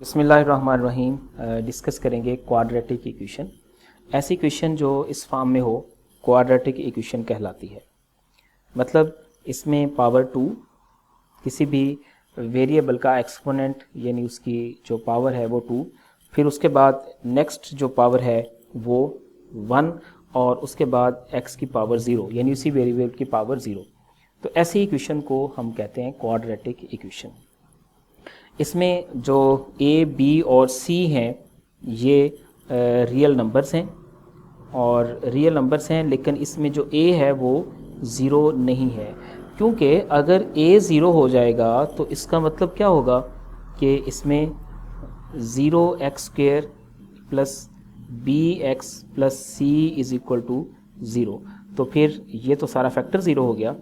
बिस्मिल्लाहिर्रहमानिर्रहीम। डिस्कस करेंगे quadratic equation. ऐसी इक्वेशन जो इस फॉर्म में हो क्वाड्रेटिक इक्वेशन कहलाती है। मतलब इसमें पावर 2 किसी भी वेरिएबल का एक्सपोनेंट यानी उसकी जो पावर है वो 2, फिर उसके बाद नेक्स्ट जो पावर है वो 1 और उसके बाद x की पावर 0 यानी उसी वेरिएबल की पावर 0। तो ऐसी इक्वेशन को हम कहते हैं क्वाड्रेटिक इक्वेशन। इसमें जो a, b और c हैं ये रियल नंबर्स हैं और रियल नंबर्स हैं, लेकिन इसमें जो a है वो 0 नहीं है, क्योंकि अगर a 0 हो जाएगा तो इसका मतलब क्या होगा कि इसमें 0x² plus bx plus c is equal to 0। तो फिर ये तो सारा फैक्टर 0 हो गया,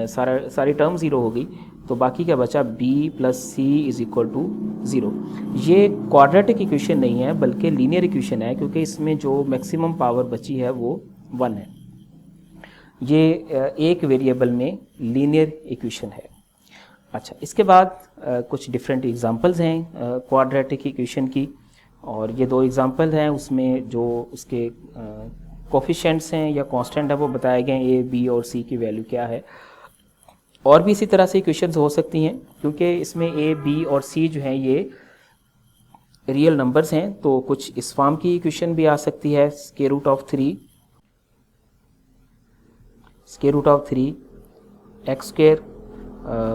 सारी टर्म 0 हो गई, तो बाकी क्या बचा b plus C is equal to 0। ये क्वाड्रेटिक इक्वेशन नहीं है बल्कि लीनियर इक्वेशन है, क्योंकि इसमें जो मैक्सिमम पावर बची है वो 1 है। ये एक वेरिएबल में लीनियर इक्वेशन है। अच्छा, इसके बाद कुछ डिफरेंट एग्जांपल्स हैं क्वाड्रेटिक इक्वेशन की, और ये दो एग्जांपल हैं, उसमें जो उसके कोफिशिएंट्स हैं या कांस्टेंट है वो बताए गए हैं, a, b और c की वैल्यू क्या है। और भी इसी तरह से इक्वेशंस हो सकती हैं, क्योंकि इसमें a, b और c जो हैं ये रियल नंबर्स हैं, तो कुछ इस फॉर्म की इक्वेशन भी आ सकती है, square root of 3 x²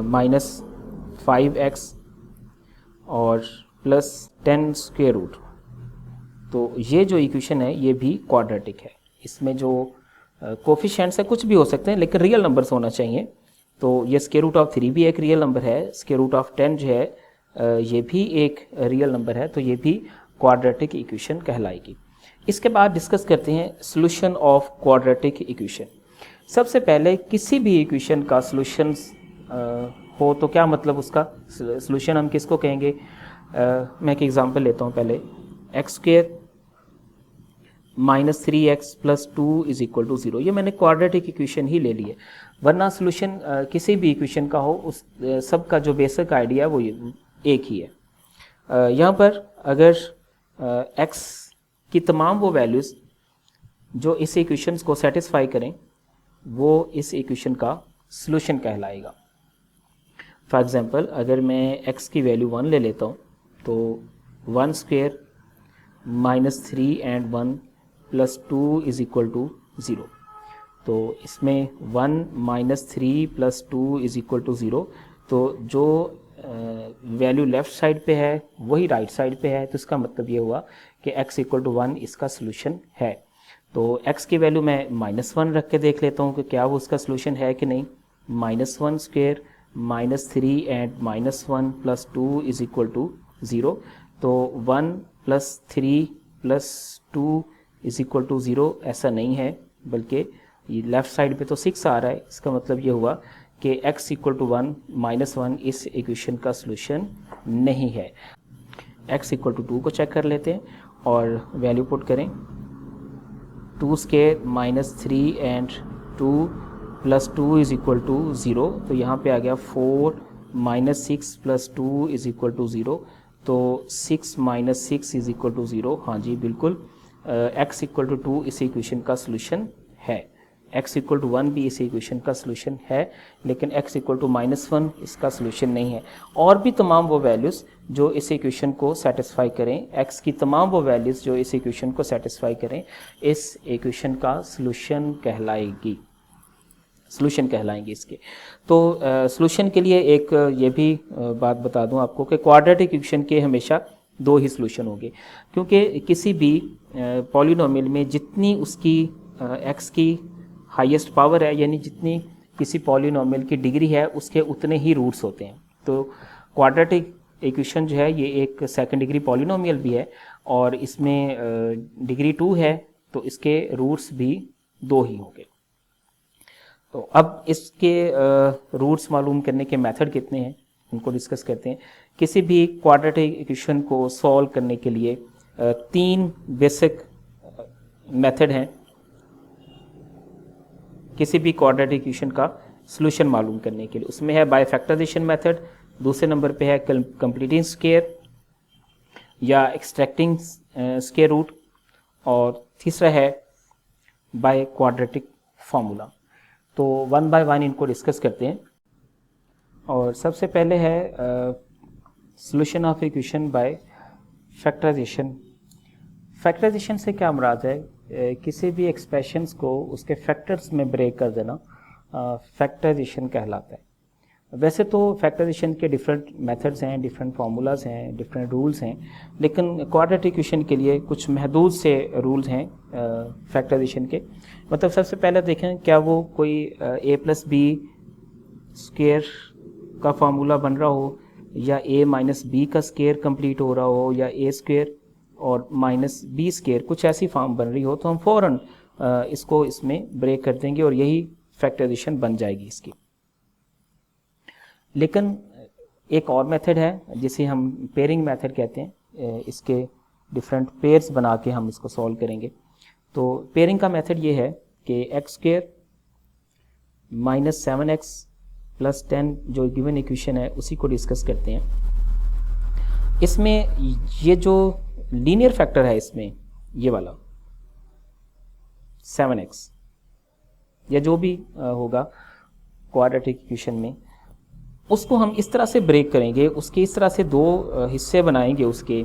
minus 5x और प्लस 10 स्क्वायर रूट। तो ये जो इक्वेशन है ये भी क्वाड्रेटिक है। इसमें जो कोफिशिएंट्स है कुछ भी हो सकते हैं, लेकिन रियल नंबर्स होना चाहिए। तो ये स्क्वायर रूट ऑफ 3 भी एक रियल नंबर है, स्क्वायर रूट ऑफ 10 जो है ये भी एक रियल नंबर है, तो ये भी क्वाड्रेटिक इक्वेशन कहलाएगी। इसके बाद डिस्कस करते हैं सॉल्यूशन ऑफ क्वाड्रेटिक इक्वेशन। सबसे पहले किसी भी इक्वेशन का सॉल्यूशन हो तो क्या मतलब उसका सॉल्यूशन हम किसको कहेंगे। मैं एक एग्जांपल लेता हूँ पहले, x² minus 3x plus 2 is equal to 0। ये मैंने क्वाड्रेटिक इक्वेशन ही ले ली है, वरना सॉल्यूशन किसी भी इक्वेशन का हो उस सब का जो बेसिक आइडिया वो एक ही है। यहाँ पर अगर x की तमाम वो वैल्यूज़ जो इस इक्वेशन को सेटिस्फाई करें वो इस इक्वेशन का सॉल्यूशन कहलाएगा। फॉर एग्जांपल अगर मैं x की वैल्यू 1 ले लेता हूँ तो 1² minus 3 and 1 plus 2 is equal to 0। तो इसमें 1 minus 3 plus 2 is equal to 0, तो जो वैल्यू लेफ़्ट साइड पे है वही राइट साइड पे है, तो इसका मतलब ये हुआ कि x इक्वल टू 1 इसका सॉल्यूशन है। तो x की वैल्यू मैं -1 रख के देख लेता हूँ कि क्या वो उसका सॉल्यूशन है कि नहीं। -1² minus 3 and -1 plus 2 is equal to 0। तो 1 plus 3 plus 2 is equal to 0 ऐसा नहीं है, बल्कि ये लेफ़्ट साइड पे तो 6 आ रहा है। इसका मतलब ये हुआ कि x इक्वल टू 1 -1 इस इक्वेशन का सॉल्यूशन नहीं है। x इक्वल टू 2 को चेक कर लेते हैं और वैल्यू पुट करें, 2² minus 3 and 2 plus 2 is equal to 0। तो यहाँ पे आ गया 4 minus 6 plus 2 is equal to 0। तो 6 माइनस 6 इज इक्वल टू 0। हाँ जी बिल्कुल, x इक्वल टू 2 इस इक्वेशन का सॉल्यूशन है। x इक्वल टू 1 भी इस इक्वेशन का सॉल्यूशन है, लेकिन x इक्वल टू -1 इसका सॉल्यूशन नहीं है। और भी तमाम वो वैल्यूज़ जो इस इक्वेशन को सेटिस्फाई करें, x की तमाम वो वैल्यूज़ जो इस इक्वेशन को सेटिस्फाई करें, इस इक्वेशन का सॉल्यूशन कहलाएगी, सॉल्यूशन कहलाएंगे इसके। तो सॉल्यूशन के लिए एक ये भी बात बता दूं आपको कि क्वाड्रेटिक इक्वेशन के हमेशा दो ही सॉल्यूशन होंगे, क्योंकि किसी भी पॉलिनोमियल में जितनी उसकी x की हाईएस्ट पावर है, यानी जितनी किसी पॉलिनोमियल की डिग्री है उसके उतने ही रूट्स होते हैं। तो क्वाड्रेटिक इक्वेशन जो है ये एक सेकंड डिग्री पॉलिनोमियल भी है और इसमें डिग्री 2 है, तो इसके रूट्स भी 2 ही होंगे। तो अब इसके रूट्स मालूम करने के मेथड कितने हैं उनको डिस्कस करते हैं। किसी भी क्वाड्रेटिक इक्वेशन को सॉल्व करने के लिए 3 बेसिक मेथड हैं किसी भी क्वाड्रेटिक इक्वेशन का सॉल्यूशन मालूम करने के लिए। उसमें है बाय फैक्टराइजेशन मेथड, दूसरे नंबर पे है कंप्लीटिंग स्क्वायर, या एक्सट्रैक्टिंग स्क्वायर रूट, और तीसरा है बाय क्वाड्रेटिक फार्मूला। तो वन बाय वन इनको डिस्कस करते हैं। और सबसे पहले है solution of equation by factorisation. Factorisation से क्या मुराद है? किसी भी एक्सप्रेशंस को उसके फैक्टर्स में ब्रेक कर देना फैक्टराइजेशन कहलाता है। वैसे तो फैक्टराइजेशन के डिफरेंट मेथड्स हैं, डिफरेंट फार्मूलाज हैं, डिफरेंट रूल्स हैं, लेकिन क्वाड्रेटिक इक्वेशन के लिए कुछ महदूद से रूल्स हैं फैक्टराइजेशन के। मतलब सबसे पहले देखें, क्या वो कोई a प्लस बी स्क्वायर का फार्मूला बन रहा हो, या a माइनस बी का स्क्वायर कंप्लीट हो रहा हो, या a स्क्वायर और माइनस बी स्क्वायर, कुछ ऐसी फॉर्म बन रही हो, तो हम फ़ौरन इसको इसमें ब्रेक कर देंगे और यही फैक्टराइजेशन बन जाएगी इसकी। लेकिन एक और मेथड है जिसे हम पेयरिंग मेथड कहते हैं। इसके डिफरेंट पेयर्स बना के हम इसको सॉल्व करेंगे। तो पेयरिंग का मेथड ये है कि x square minus 7x plus 10 जो गिवन इक्वेशन है उसी को डिस्कस करते हैं। इसमें ये जो लीनियर फैक्टर है, इसमें ये वाला 7x या जो भी होगा क्वाड्रेटिक इक्वेशन में, उसको हम इस तरह से ब्रेक करेंगे, उसके इस तरह से दो हिस्से बनाएंगे उसके,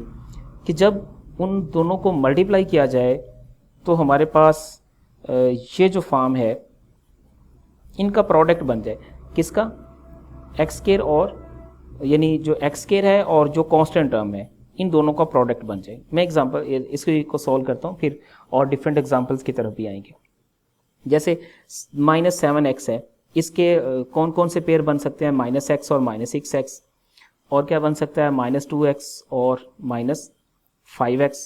कि जब उन दोनों को मल्टीप्लाई किया जाए तो हमारे पास ये जो फॉर्म है इनका प्रोडक्ट बन जाए। किसका? एक्स स्क्वायर, और यानी जो एक्स स्क्वायर है और जो कांस्टेंट टर्म है, इन दोनों का प्रोडक्ट बन जाए। मैं एग्जांपल इसको सॉल्व करता हूँ, फिर और डिफरेंट एग्जांपल्स की तरफ भी आएंगे। जैसे माइनस 7x है, इसके कौन कौन से पेयर बन सकते हैं? माइनस एक्स और माइनस 6x, और क्या बन सकता है? माइनस 2x और माइनस 5x,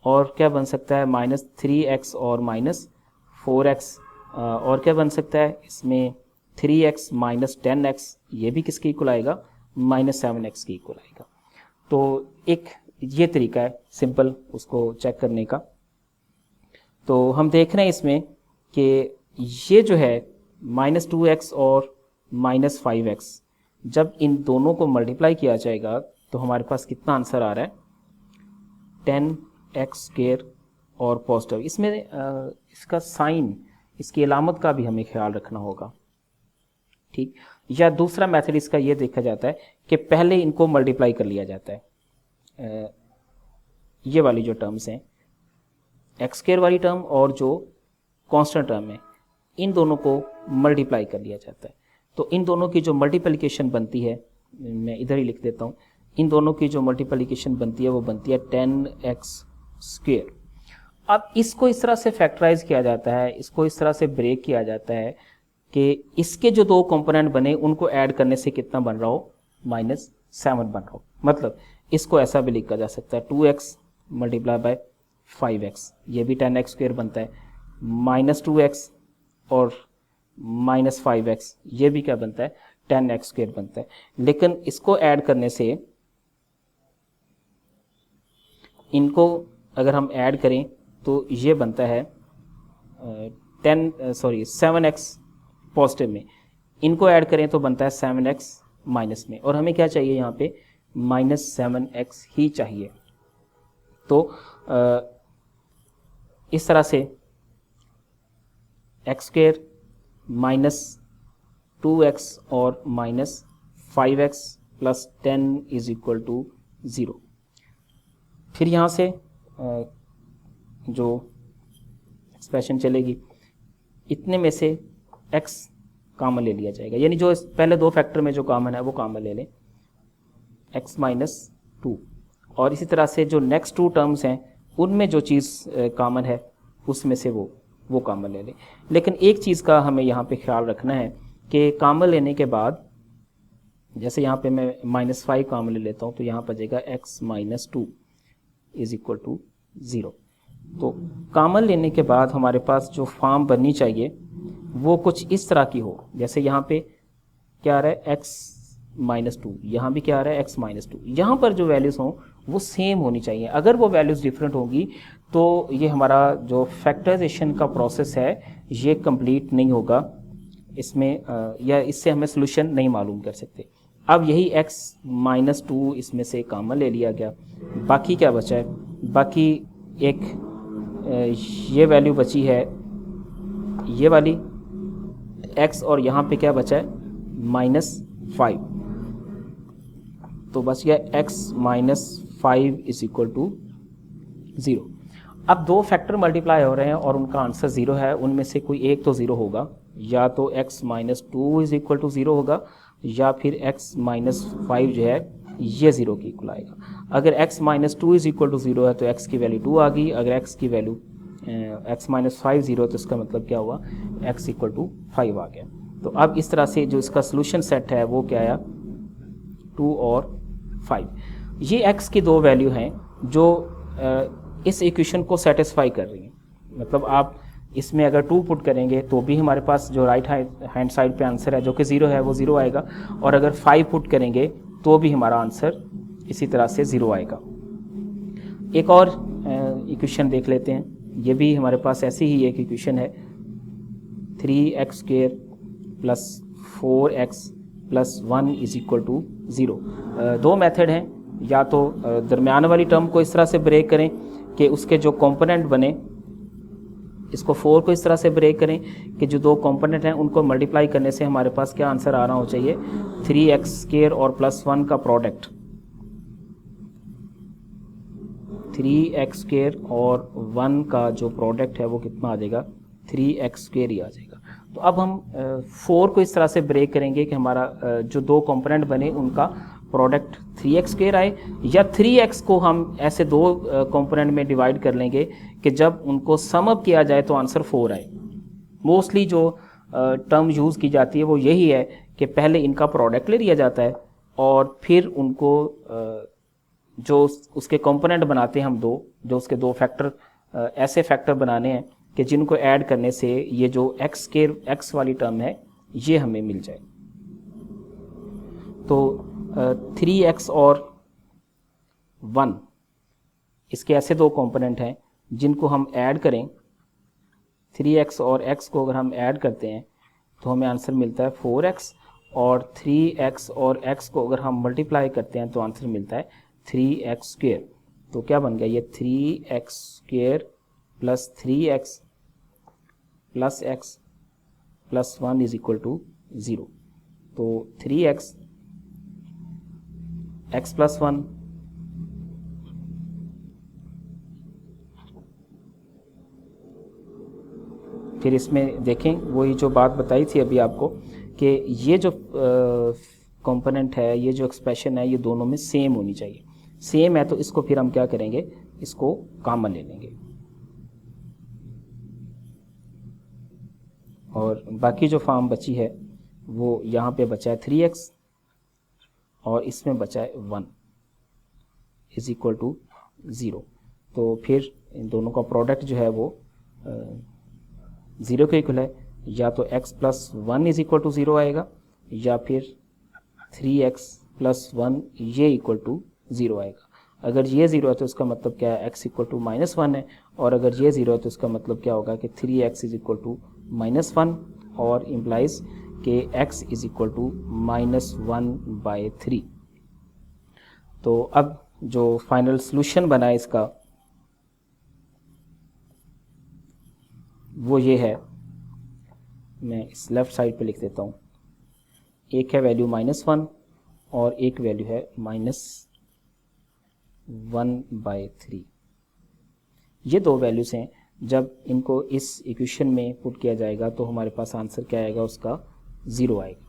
और क्या बन सकता है? माइनस 3x और माइनस 4x, और क्या बन सकता है इसमें? 3x माइनस 10x, ये भी किसके इक्वल आएगा? माइनस 7x के इक्वल आएगा। तो एक ये तरीका है सिंपल उसको चेक करने का। तो हम देख रहे हैं इसमें कि ये जो है माइनस 2x और माइनस 5x, जब इन दोनों को मल्टीप्लाई किया जाएगा तो हमारे पास कितना आंसर आ रहा है? 10x स्क्वायर और पॉजिटिव। इसमें इसका साइन, इसकी अलामत का भी हमें ख्याल रखना होगा, ठीक। या दूसरा मेथड इसका ये देखा जाता है कि पहले इनको मल्टीप्लाई कर लिया जाता है। ये वाली जो टर्म्स हैं, एक्स स्क्वायर वाली टर्म और जो कांस्टेंट टर्म है, इन दोनों को मल्टीप्लाई कर लिया जाता है। तो इन दोनों की जो मल्टीप्लिकेशन बनती है, मैं इधर ही लिख देता हूँ, इन दोनों की जो मल्टीप्लिकेशन बनती है वो बनती है 10x स्क्वायर। अब इसको इस तरह से फैक्टराइज किया जाता है, इसको इस तरह से ब्रेक किया जाता है कि इसके जो दो कंपोनेंट बने उनको ऐड करने से कितना बन रहा हो? माइनस 7 बन रहा हो। मतलब इसको ऐसा भी लिखा जा सकता है 2x मल्टीप्लाई बाय 5x, ये भी 10x स्क्वायर बनता है, माइनस 2x और माइनस 5x, ये भी क्या बनता है? 10x स्क्वायर बनता है। लेकिन इसको ऐड करने से, इनको अगर हम ऐड करें तो ये बनता है 7x पॉजिटिव में, इनको ऐड करें तो बनता है 7x माइनस में, और हमें क्या चाहिए यहाँ पे? माइनस 7x ही चाहिए। तो इस तरह से एक्स स्क्वायर माइनस 2x और minus 5x plus 10 is equal to 0। फिर यहाँ से जो एक्सप्रेशन चलेगी, इतने में से x कॉमन ले लिया जाएगा, यानी जो पहले दो फैक्टर में जो कॉमन है वो कॉमन ले लें, x माइनस 2, और इसी तरह से जो नेक्स्ट टू टर्म्स हैं उनमें जो चीज़ कॉमन है उसमें से वो कॉमन ले लें। लेकिन एक चीज़ का हमें यहाँ पे ख्याल रखना है कि कॉमन लेने के बाद, जैसे यहाँ पे मैं माइनस 5 कॉमन ले लेता हूँ तो यहाँ पर जाएगा x minus 2 is equal to 0। तो कॉमन लेने के बाद हमारे पास जो फॉर्म बननी चाहिए वो कुछ इस तरह की हो। जैसे यहाँ पे क्या आ रहा है? x माइनस 2, यहाँ भी क्या आ रहा है? x minus 2। यहाँ पर जो वैल्यूज़ हों वो सेम होनी चाहिए। अगर वो वैल्यूज़ डिफरेंट होंगी तो ये हमारा जो फैक्टराइजेशन का प्रोसेस है ये कंप्लीट नहीं होगा इसमें, या इससे हमें सोल्यूशन नहीं मालूम कर सकते। अब यही x माइनस 2 इसमें से कॉमन ले लिया गया, बाकी क्या बचा है, बाकी एक ये वैल्यू बची है ये वाली x, और यहाँ पे क्या बचा है -5, तो बच गया x -5 इज इक्वल टू 0। अब दो फैक्टर मल्टीप्लाई हो रहे हैं और उनका आंसर 0 है, उनमें से कोई एक तो 0 होगा, या तो x -2 इज इक्वल टू 0 होगा, या फिर x -5 जो है ये 0 के इक्वल आएगा। अगर x -2 इज इक्वल टू 0 है तो x की वैल्यू 2 आ गई, अगर x की वैल्यू x -5 0 है तो इसका मतलब क्या हुआ, x इक्वल टू 5 आ गया। तो अब इस तरह से जो इसका सोल्यूशन सेट है वो क्या आया, 2 और 5। ये x की दो वैल्यू हैं जो इस इक्वेशन को सेटिस्फाई कर रही हैं। मतलब आप इसमें अगर 2 पुट करेंगे तो भी हमारे पास जो राइट हैंड साइड पे आंसर है जो कि 0 है वो 0 आएगा, और अगर 5 पुट करेंगे तो भी हमारा आंसर इसी तरह से 0 आएगा। एक और इक्वेशन देख लेते हैं, ये भी हमारे पास ऐसी ही एक इक्वेशन है, 3x² plus 4x plus 1 is equal to 0। दो मेथड हैं, या तो दरमियान वाली टर्म को इस तरह से ब्रेक करें कि उसके जो कंपोनेंट बने, इसको 4 को इस तरह से ब्रेक करें कि जो दो कंपोनेंट हैं उनको मल्टीप्लाई करने से हमारे पास क्या आंसर आ रहा हो चाहिए, 3x² और प्लस 1 का प्रोडक्ट, 3x² और 1 का जो प्रोडक्ट है वो कितना आ जाएगा, 3x² ही आ जाएगा। तो अब हम 4 को इस तरह से ब्रेक करेंगे कि हमारा जो दो कंपोनेंट बने उनका प्रोडक्ट 3x² आए, या 3x को हम ऐसे दो कंपोनेंट में डिवाइड कर लेंगे कि जब उनको सम अप किया जाए तो आंसर 4 आए। मोस्टली जो टर्म यूज़ की जाती है वो यही है कि पहले इनका प्रोडक्ट ले लिया जाता है और फिर उनको जो उसके कंपोनेंट बनाते हैं हम दो, जो उसके दो फैक्टर ऐसे फैक्टर बनाने हैं कि जिनको ऐड करने से ये जो x वाली टर्म है ये हमें मिल जाए। तो 3x और 1 इसके ऐसे दो कंपोनेंट हैं जिनको हम ऐड करें, 3x और x को अगर हम ऐड करते हैं तो हमें आंसर मिलता है 4x, और 3x और x को अगर हम मल्टीप्लाई करते हैं तो आंसर मिलता है 3x²। तो क्या बन गया, ये 3x² plus 3x plus x plus 1 is equal to 0। तो 3x x प्लस 1 फिर इसमें देखें वही जो बात बताई थी अभी आपको कि ये जो कंपोनेंट है, ये जो एक्सप्रेशन है, ये दोनों में सेम होनी चाहिए। सेम है तो इसको फिर हम क्या करेंगे, इसको कॉमन ले लेंगे, और बाकी जो फॉर्म बची है वो यहाँ पे बचा है 3x और इसमें बचा है 1 इज इक्वल टू 0। तो फिर इन दोनों का प्रोडक्ट जो है वो 0 के इक्वल है, या तो x plus 1 is equal to 0 आएगा, या फिर 3x प्लस 1 ये इक्वल टू 0 आएगा। अगर ये 0 है तो इसका मतलब क्या है, x इक्वल टू -1 है, और अगर ये 0 है तो इसका मतलब क्या होगा कि 3x इज इक्वल टू -1, और इम्प्लाइज कि x इज इक्वल टू -1/3। तो अब जो फाइनल सॉल्यूशन बना है इसका वो ये है, मैं इस लेफ़्ट साइड पे लिख देता हूँ, एक है वैल्यू -1 और एक वैल्यू है -1/3। ये दो वैल्यूज़ हैं, जब इनको इस इक्वेशन में पुट किया जाएगा तो हमारे पास आंसर क्या आएगा, उसका 0 आएगा।